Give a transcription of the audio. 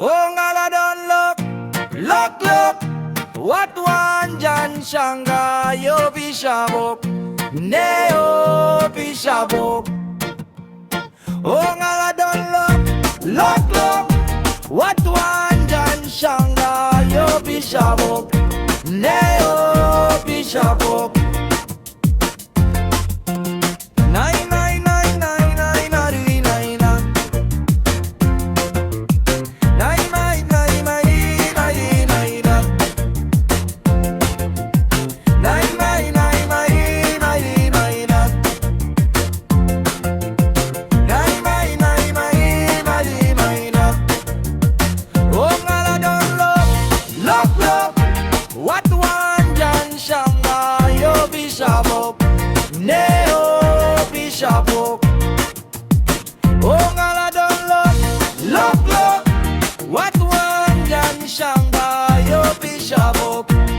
Oh, ngala don't look, what one Jan Shanga, yo bishabok, neo bishabok. Oh, ngala don't look, what one Jan Shanga, yo bishabok, neo bishabok. What one Jan Shanga, yo bishabok, neo bishabok. Oh, ngala don't look, what one Jan Shanga, yo bishabok.